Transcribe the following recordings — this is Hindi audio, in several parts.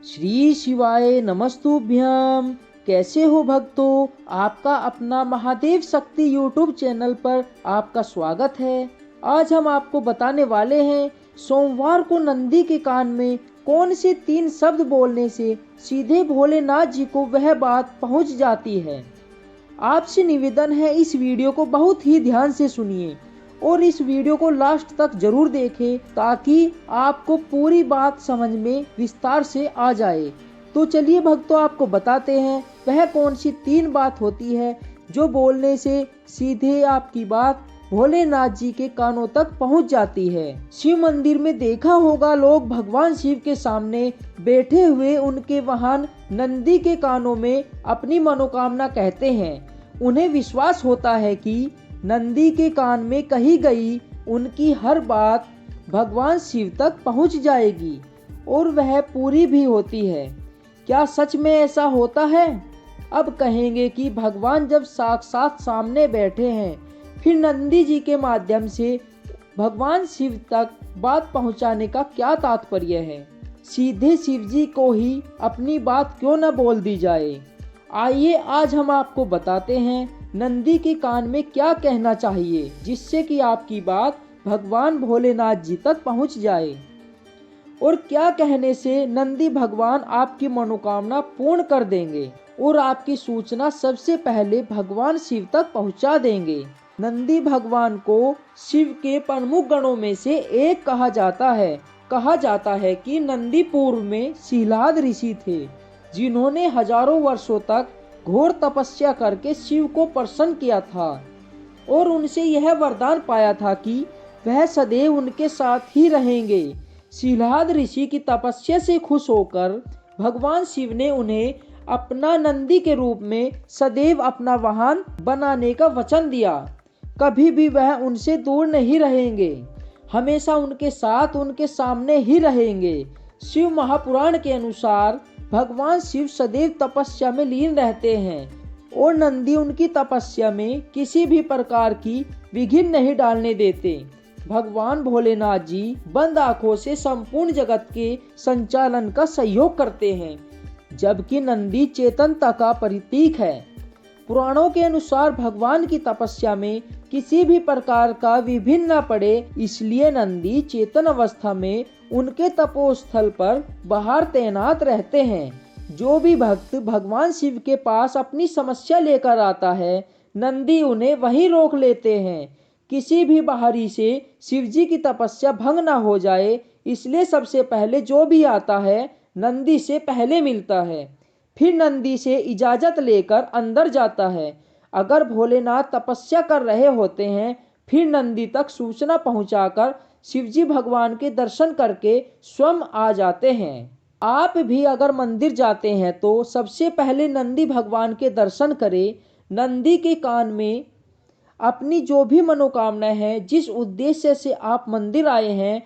श्री शिवाय नमस्तुभ्यम। कैसे हो भक्तों? आपका अपना महादेव शक्ति यूट्यूब चैनल पर आपका स्वागत है। आज हम आपको बताने वाले हैं सोमवार को नंदी के कान में कौन से 3 शब्द बोलने से सीधे भोलेनाथ जी को वह बात पहुंच जाती है। आपसे निवेदन है इस वीडियो को बहुत ही ध्यान से सुनिए और इस वीडियो को लास्ट तक जरूर देखें ताकि आपको पूरी बात समझ में विस्तार से आ जाए। तो चलिए भक्तों, आपको बताते हैं वह कौन सी 3 बात होती है जो बोलने से सीधे आपकी बात भोलेनाथ जी के कानों तक पहुंच जाती है। शिव मंदिर में देखा होगा, लोग भगवान शिव के सामने बैठे हुए उनके वाहन नंदी के कानों में अपनी मनोकामना कहते हैं। उन्हें विश्वास होता है कि नंदी के कान में कही गई उनकी हर बात भगवान शिव तक पहुंच जाएगी और वह पूरी भी होती है। क्या सच में ऐसा होता है? अब कहेंगे कि भगवान जब साक्षात सामने बैठे हैं, फिर नंदी जी के माध्यम से भगवान शिव तक बात पहुंचाने का क्या तात्पर्य है? सीधे शिव जी को ही अपनी बात क्यों न बोल दी जाए। आइए आज हम आपको बताते हैं नंदी के कान में क्या कहना चाहिए जिससे कि आपकी बात भगवान भोलेनाथ जी तक पहुंच जाए, और क्या कहने से नंदी भगवान आपकी मनोकामना पूर्ण कर देंगे और आपकी सूचना सबसे पहले भगवान शिव तक पहुंचा देंगे। नंदी भगवान को शिव के प्रमुख गणों में से एक कहा जाता है। कहा जाता है कि नंदी पूर्व में शिलाद ऋषि थे, जिन्होंने हजारों वर्षों तक घोर तपस्या करके शिव को प्रसन्न किया था और उनसे यह वरदान पाया था कि वह सदैव उनके साथ ही रहेंगे। शिलाद ऋषि की तपस्या से खुश होकर भगवान शिव ने उन्हें अपना नंदी के रूप में सदैव अपना वाहन बनाने का वचन दिया। कभी भी वह उनसे दूर नहीं रहेंगे, हमेशा उनके साथ उनके सामने ही रहेंगे। शिव महापुराण के अनुसार भगवान शिव सदैव तपस्या में लीन रहते हैं और नंदी उनकी तपस्या में किसी भी प्रकार की विघ्न नहीं डालने देते। भगवान भोलेनाथ जी बंद आंखों से संपूर्ण जगत के संचालन का सहयोग करते हैं, जबकि नंदी चेतनता का प्रतीक है। पुराणों के अनुसार भगवान की तपस्या में किसी भी प्रकार का विघ्न न पड़े, इसलिए नंदी चेतन अवस्था में उनके तपोस्थल पर बाहर तैनात रहते हैं। जो भी भक्त भगवान शिव के पास अपनी समस्या लेकर आता है, नंदी उन्हें वहीं रोक लेते हैं। किसी भी बाहरी से शिव जी की तपस्या भंग न हो जाए, इसलिए सबसे पहले जो भी आता है नंदी से पहले मिलता है, फिर नंदी से इजाजत लेकर अंदर जाता है। अगर भोलेनाथ तपस्या कर रहे होते हैं, फिर नंदी तक सूचना पहुंचाकर शिवजी भगवान के दर्शन करके स्वयं आ जाते हैं। आप भी अगर मंदिर जाते हैं तो सबसे पहले नंदी भगवान के दर्शन करें। नंदी के कान में अपनी जो भी मनोकामना है, जिस उद्देश्य से आप मंदिर आए हैं,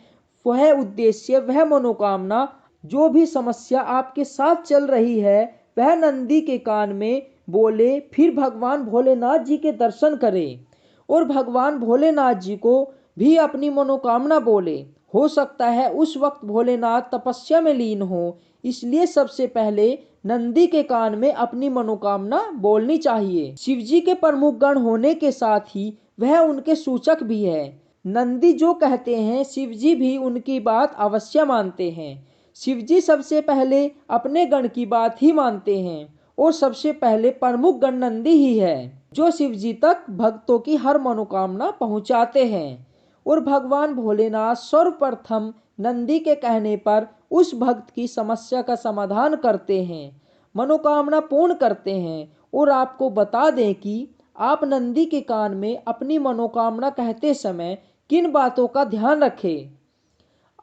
वह उद्देश्य, वह मनोकामना, जो भी समस्या आपके साथ चल रही है, वह नंदी के कान में बोले। फिर भगवान भोलेनाथ जी के दर्शन करें और भगवान भोलेनाथ जी को भी अपनी मनोकामना बोले। हो सकता है उस वक्त भोलेनाथ तपस्या में लीन हो, इसलिए सबसे पहले नंदी के कान में अपनी मनोकामना बोलनी चाहिए। शिव जी के प्रमुख गण होने के साथ ही वह उनके सूचक भी है। नंदी जो कहते हैं, शिव जी भी उनकी बात अवश्य मानते हैं। शिव जी सबसे पहले अपने गण की बात ही मानते हैं और सबसे पहले प्रमुख गण नंदी ही है, जो शिव जी तक भक्तों की हर मनोकामना पहुंचाते हैं। और भगवान भोलेनाथ सर्वप्रथम नंदी के कहने पर उस भक्त की समस्या का समाधान करते हैं, मनोकामना पूर्ण करते हैं। और आपको बता दें कि आप नंदी के कान में अपनी मनोकामना कहते समय किन बातों का ध्यान रखें।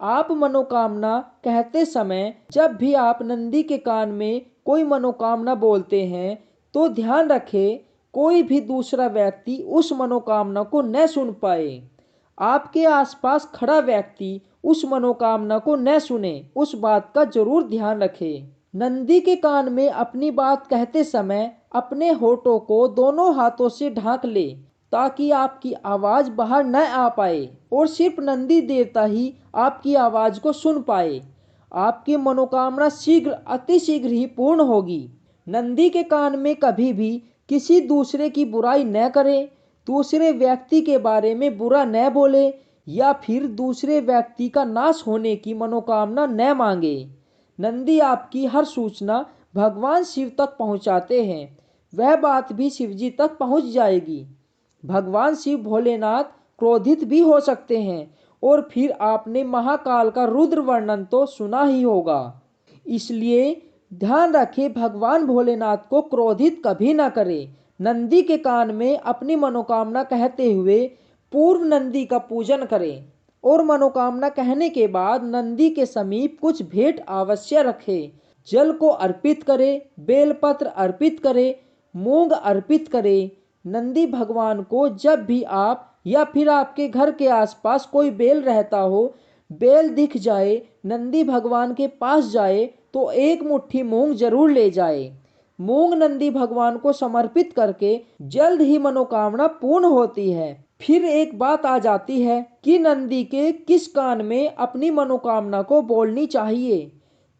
आप मनोकामना कहते समय जब भी आप नंदी के कान में कोई मनोकामना बोलते हैं, तो ध्यान रखें कोई भी दूसरा व्यक्ति उस मनोकामना को न सुन पाए। आपके आसपास खड़ा व्यक्ति उस मनोकामना को न सुने, उस बात का जरूर ध्यान रखें। नंदी के कान में अपनी बात कहते समय अपने होठों को दोनों हाथों से ढांक ले, ताकि आपकी आवाज बाहर न आ पाए और सिर्फ नंदी देवता ही आपकी आवाज को सुन पाए। आपकी मनोकामना शीघ्र अतिशीघ्र ही पूर्ण होगी। नंदी के कान में कभी भी किसी दूसरे की बुराई न करें, दूसरे व्यक्ति के बारे में बुरा न बोले या फिर दूसरे व्यक्ति का नाश होने की मनोकामना न मांगे। नंदी आपकी हर सूचना भगवान शिव तक पहुंचाते हैं, वह बात भी शिव जी तक पहुंच जाएगी। भगवान शिव भोलेनाथ क्रोधित भी हो सकते हैं और फिर आपने महाकाल का रुद्र वर्णन तो सुना ही होगा। इसलिए ध्यान रखें, भगवान भोलेनाथ को क्रोधित कभी ना करें। नंदी के कान में अपनी मनोकामना कहते हुए पूर्व नंदी का पूजन करें और मनोकामना कहने के बाद नंदी के समीप कुछ भेंट अवश्य रखें। जल को अर्पित करें, बेलपत्र अर्पित करें, मूंग अर्पित करें। नंदी भगवान को जब भी आप या फिर आपके घर के आसपास कोई बेल रहता हो, बेल दिख जाए, नंदी भगवान के पास जाए तो एक मुट्ठी मूंग जरूर ले जाए। मूंग नंदी भगवान को समर्पित करके जल्द ही मनोकामना पूर्ण होती है। फिर एक बात आ जाती है कि नंदी के किस कान में अपनी मनोकामना को बोलनी चाहिए।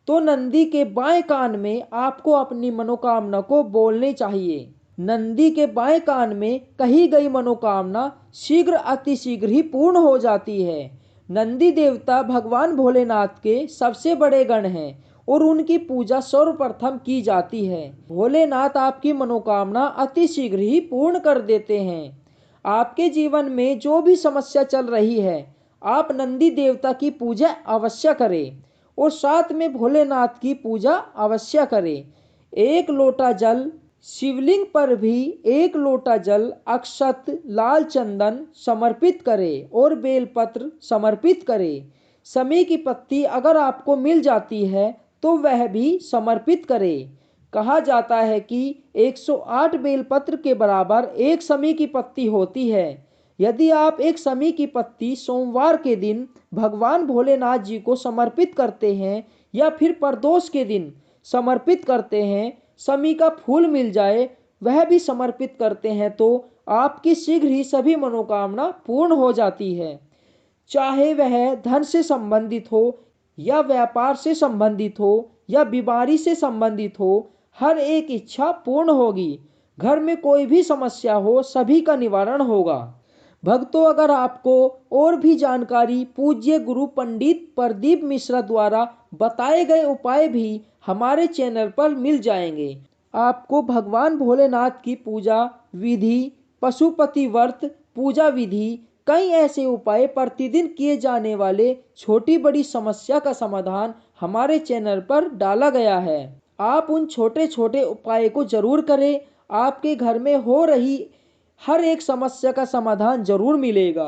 तो नंदी के बाएं कान में आपको अपनी मनोकामना को बोलनी चाहिए। नंदी के बाएं कान में कही गई मनोकामना शीघ्र अतिशीघ्र ही पूर्ण हो जाती है। नंदी देवता भगवान भोलेनाथ के सबसे बड़े गण हैं और उनकी पूजा सर्वप्रथम की जाती है। भोलेनाथ आपकी मनोकामना अतिशीघ्र ही पूर्ण कर देते हैं। आपके जीवन में जो भी समस्या चल रही है, आप नंदी देवता की पूजा अवश्य करें और साथ में भोलेनाथ की पूजा अवश्य करें। एक लोटा जल शिवलिंग पर भी एक लोटा जल, अक्षत, लाल चंदन समर्पित करें और बेलपत्र समर्पित करें। समी की पत्ती अगर आपको मिल जाती है तो वह भी समर्पित करें। कहा जाता है कि 108 बेलपत्र के बराबर एक समी की पत्ती होती है। यदि आप एक समी की पत्ती सोमवार के दिन भगवान भोलेनाथ जी को समर्पित करते हैं या फिर प्रदोष के दिन समर्पित करते हैं, समी का फूल मिल जाए वह भी समर्पित करते हैं, तो आपकी शीघ्र ही सभी मनोकामना पूर्ण हो जाती है। चाहे वह धन से संबंधित हो या व्यापार से संबंधित हो या बीमारी से संबंधित हो, हर एक इच्छा पूर्ण होगी। घर में कोई भी समस्या हो, सभी का निवारण होगा। भक्तों, अगर आपको और भी जानकारी पूज्य गुरु पंडित प्रदीप मिश्रा द्वारा बताए गए उपाय भी हमारे चैनल पर मिल जाएंगे। आपको भगवान भोलेनाथ की पूजा विधि, पशुपति व्रत पूजा विधि, कई ऐसे उपाय, प्रतिदिन किए जाने वाले छोटी बड़ी समस्या का समाधान हमारे चैनल पर डाला गया है। आप उन छोटे छोटे उपाय को जरूर करें, आपके घर में हो रही हर एक समस्या का समाधान जरूर मिलेगा।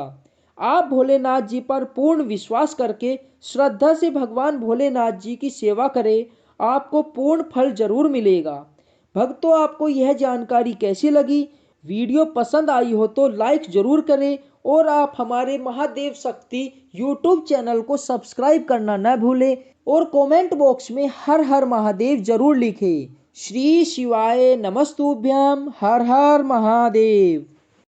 आप भोलेनाथ जी पर पूर्ण विश्वास करके श्रद्धा से भगवान भोलेनाथ जी की सेवा करें, आपको पूर्ण फल जरूर मिलेगा। भक्तों, आपको यह जानकारी कैसी लगी? वीडियो पसंद आई हो तो लाइक जरूर करें और आप हमारे महादेव शक्ति यूट्यूब चैनल को सब्सक्राइब करना न भूलें और कमेंट बॉक्स में हर हर महादेव जरूर लिखें। श्री शिवाय नमस्तुभ्यम। हर हर महादेव।